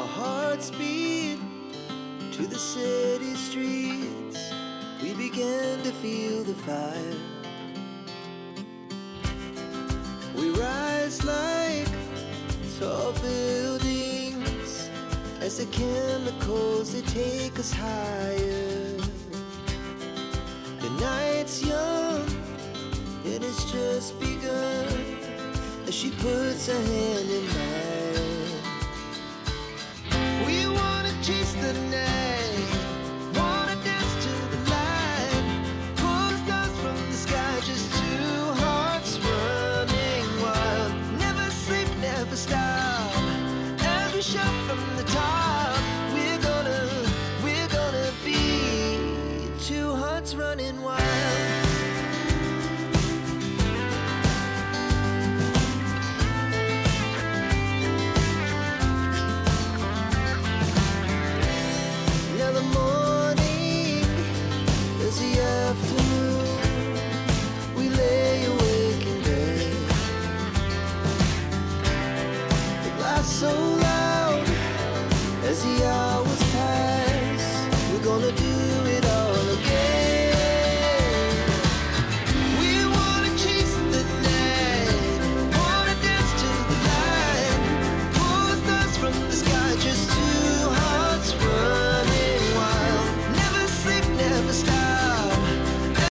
Our hearts beat to the city streets. We began to feel the fire. We rise like tall buildings as the chemicals, they take us higher. The night's young, it has just begun, as she puts her hand in mine. We wanna chase the night, wanna dance to the light, pull stars from the sky, just two hearts running wild. Never sleep, never stop, as we shuffle